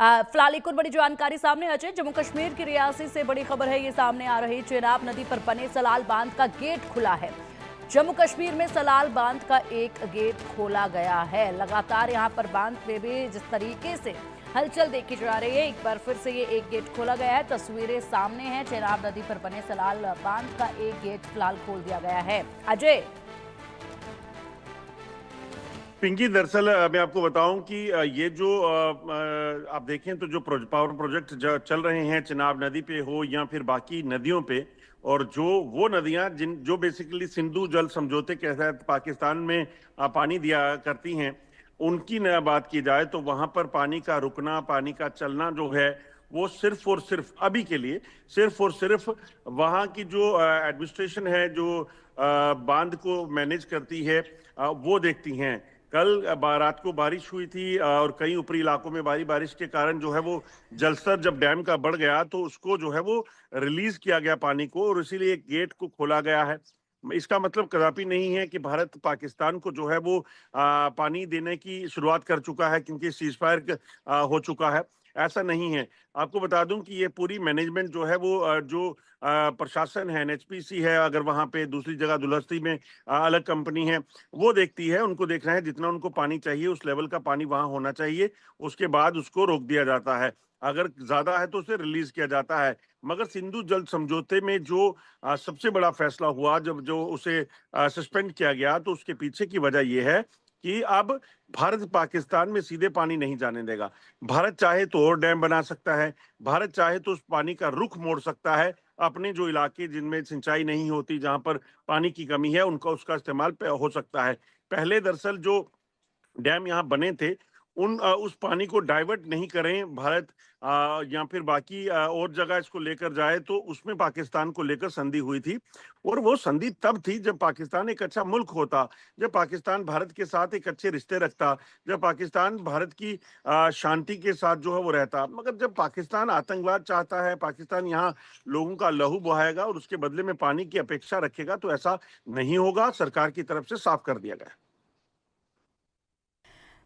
फिलहाल एक और बड़ी जानकारी सामने आ जाए। जम्मू कश्मीर की रियासी से बड़ी खबर है, ये सामने आ रही। चेनाब नदी पर बने सलाल बांध का गेट खुला है। जम्मू कश्मीर में सलाल बांध का एक गेट खोला गया है। लगातार यहां पर बांध में भी जिस तरीके से हलचल देखी जा रही है, एक बार फिर से ये एक गेट खोला गया है। तस्वीरें सामने हैं। चेनाब नदी पर बने सलाल बांध का एक गेट फिलहाल खोल दिया गया है। अजय। पिंकी, दरअसल मैं आपको बताऊं कि ये जो आप देखें तो जो पावर प्रोजेक्ट चल रहे हैं चिनाब नदी पे हो या फिर बाकी नदियों पे, और जो वो नदियां जो बेसिकली सिंधु जल समझौते के तहत पाकिस्तान में पानी दिया करती हैं, उनकी न बात की जाए तो वहां पर पानी का रुकना, पानी का चलना जो है वो सिर्फ और सिर्फ अभी के लिए सिर्फ और सिर्फ वहां की जो एडमिनिस्ट्रेशन है, जो बांध को मैनेज करती है, वो देखती हैं। कल रात को बारिश हुई थी और कई ऊपरी इलाकों में भारी बारिश के कारण जो है वो जलस्तर जब डैम का बढ़ गया तो उसको जो है वो रिलीज किया गया पानी को, और इसीलिए गेट को खोला गया है। इसका मतलब कदापि नहीं है कि भारत पाकिस्तान को जो है वो पानी देने की शुरुआत कर चुका है क्योंकि सीज फायर हो चुका है। ऐसा नहीं है। आपको बता दूं कि ये पूरी मैनेजमेंट जो है वो जो प्रशासन है, एनएचपीसी है, अगर वहां पे दूसरी जगह दुलहस्ती में अलग कंपनी है, वो देखती है। उनको देखना है जितना उनको पानी चाहिए उस लेवल का पानी वहां होना चाहिए, उसके बाद उसको रोक दिया जाता है। अगर ज्यादा है तो उसे रिलीज किया जाता है। मगर सिंधु जल समझौते में जो सबसे बड़ा फैसला हुआ, जब जो उसे सस्पेंड किया गया, तो उसके पीछे की वजह यह है कि अब भारत पाकिस्तान में सीधे पानी नहीं जाने देगा। भारत चाहे तो और डैम बना सकता है, भारत चाहे तो उस पानी का रुख मोड़ सकता है। अपने जो इलाके जिनमें सिंचाई नहीं होती, जहां पर पानी की कमी है, उनका उसका इस्तेमाल हो सकता है। पहले दरअसल जो डैम यहाँ बने थे, उस पानी को डाइवर्ट नहीं करें भारत, या फिर बाकी और जगह इसको लेकर जाए, तो उसमें पाकिस्तान को लेकर संधि हुई थी। और वो संधि तब थी जब पाकिस्तान एक अच्छा मुल्क होता, जब पाकिस्तान भारत के साथ एक अच्छे रिश्ते रखता, जब पाकिस्तान भारत की शांति के साथ जो है वो रहता। मगर जब पाकिस्तान आतंकवाद चाहता है, पाकिस्तान यहाँ लोगों का लहू बहाएगा और उसके बदले में पानी की अपेक्षा रखेगा, तो ऐसा नहीं होगा। सरकार की तरफ से साफ कर दिया गया।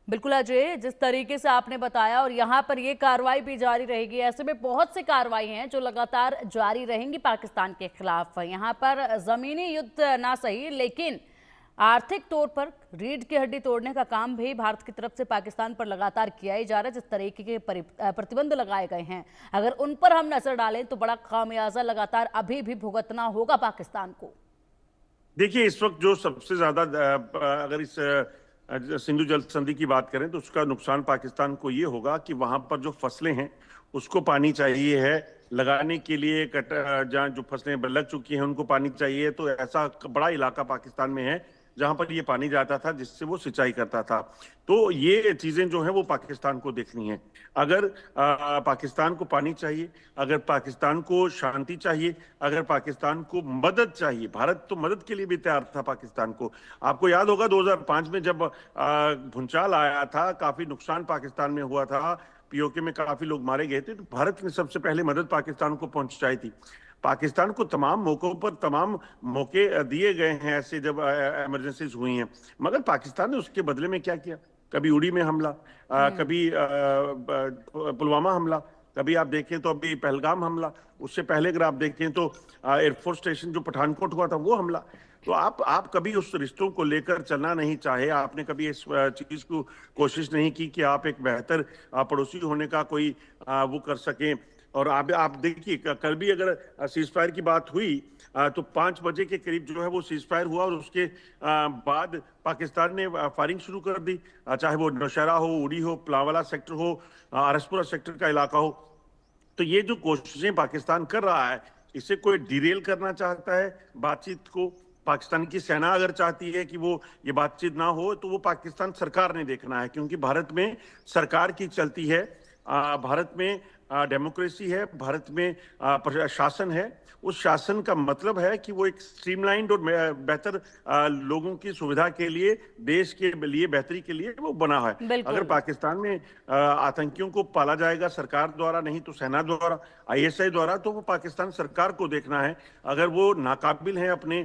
बिल्कुल अजय, जिस तरीके से आपने बताया, और यहाँ पर ये कार्रवाई भी जारी रहेगी। ऐसे में बहुत सी कार्रवाई हैं जो लगातार जारी रहेंगी पाकिस्तान के खिलाफ। यहाँ पर जमीनी युद्ध ना सही, लेकिन आर्थिक तौर पर रीढ़ की हड्डी तोड़ने का काम भी भारत की तरफ से पाकिस्तान पर लगातार किया ही जा रहा है। जिस तरीके के प्रतिबंध लगाए गए हैं, अगर उन पर हम नजर डालें तो बड़ा खामियाजा लगातार अभी भी भुगतना होगा पाकिस्तान को। देखिए, इस वक्त जो सबसे ज्यादा अगर इस सिंधु जल संधि की बात करें तो उसका नुकसान पाकिस्तान को ये होगा कि वहां पर जो फसलें हैं उसको पानी चाहिए है लगाने के लिए। जहाँ जो फसलें लग चुकी हैं उनको पानी चाहिए। तो ऐसा बड़ा इलाका पाकिस्तान में है जहां पर ये पानी जाता था, जिससे वो सिंचाई करता था। तो ये चीजें जो है वो पाकिस्तान को देखनी है। अगर पाकिस्तान को पानी चाहिए, अगर पाकिस्तान को शांति चाहिए, अगर पाकिस्तान को मदद चाहिए, भारत तो मदद के लिए भी तैयार था पाकिस्तान को। आपको याद होगा 2005 में जब भूचाल आया था, काफी नुकसान पाकिस्तान में हुआ था, पीओके में काफी लोग मारे गए थे, तो भारत ने सबसे पहले मदद पाकिस्तान को पहुंचाई थी। पाकिस्तान को तमाम मौकों पर तमाम मौके दिए गए हैं ऐसे जब इमरजेंसीज हुई हैं, मगर पाकिस्तान ने उसके बदले में क्या किया? कभी उड़ी में हमला, कभी पुलवामा हमला, कभी आप देखें तो अभी पहलगाम हमला, उससे पहले अगर आप देखें तो एयरफोर्स स्टेशन जो पठानकोट हुआ था वो हमला। तो आप कभी उस रिश्तों को लेकर चलना नहीं चाहे। आपने कभी इस चीज को कोशिश नहीं की कि आप एक बेहतर पड़ोसी होने का कोई वो कर सकें। और आप देखिए, कल भी अगर सीज फायर की बात हुई तो 5 बजे के करीब जो है वो सीज फायर हुआ, और उसके बाद पाकिस्तान ने फायरिंग शुरू कर दी। चाहे वो नौशहरा हो, उड़ी हो, प्लावाला सेक्टर हो, आरसपुरा सेक्टर का इलाका हो। तो ये जो कोशिशें पाकिस्तान कर रहा है, इसे कोई डिरेल करना चाहता है बातचीत को। पाकिस्तान की सेना अगर चाहती है कि वो ये बातचीत ना हो, तो वो पाकिस्तान सरकार ने देखना है, क्योंकि भारत में सरकार की चलती है। भारत में डेमोक्रेसी है, भारत में शासन है। उस शासन का मतलब है कि वो एक स्ट्रीमलाइंड और बेहतर लोगों की सुविधा के लिए, देश के लिए, बेहतरी के लिए वो बना है। बिल्कुल। अगर पाकिस्तान में आतंकियों को पाला जाएगा सरकार द्वारा, नहीं तो सेना द्वारा, आईएसआई द्वारा, तो वो पाकिस्तान सरकार को देखना है। अगर वो नाकाबिल हैं अपने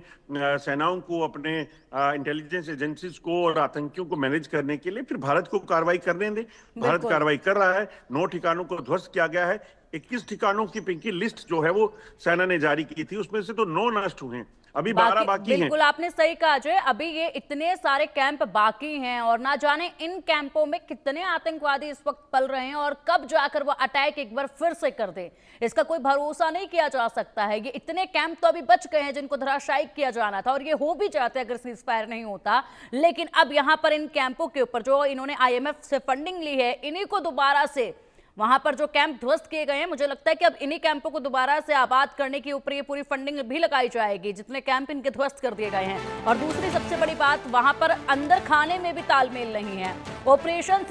सेनाओं को, अपने इंटेलिजेंस एजेंसीज को और आतंकियों को मैनेज करने के लिए, फिर भारत को कार्रवाई करने दें। भारत बिल्कुल। कार्रवाई कर रहा है। 9 ठिकानों को ध्वस्त किया गया है। 21 ठिकानों की पिंकी लिस्ट जो है वो सेना ने जारी की थी, उसमें से तो 9 नष्ट हुए हैं, अभी 12 बाकी हैं। बिल्कुल आपने सही कहा अजय, अभी ये इतने सारे कैंप बाकी हैं और ना जाने इन कैंपों में कितने आतंकवादी इस वक्त पल रहे हैं और कब जाकर वो अटैक एक बार फिर से कर दे, इसका कोई भरोसा नहीं किया जा सकता है। ये इतने कैंप तो अभी बच गए हैं जिनको धराशायी किया जाना था और ये हो भी जाते अगर सीज फायर नहीं होता। लेकिन अब यहां पर इन कैंपों के ऊपर जो इन्होंने IMF से फंडिंग ली है, इन्हीं को दोबारा से वहां पर जो कैंप ध्वस्त किए गए हैं, मुझे लगता है कि अब इन्हीं कैंपों को दोबारा से आबाद करने के ऊपर ये पूरी फंडिंग भी लगाई जाएगी, जितने कैंप इनके ध्वस्त कर दिए गए हैं। और दूसरी सबसे बड़ी बात, वहां पर अंदर खाने में भी तालमेल नहीं है। ऑपरेशन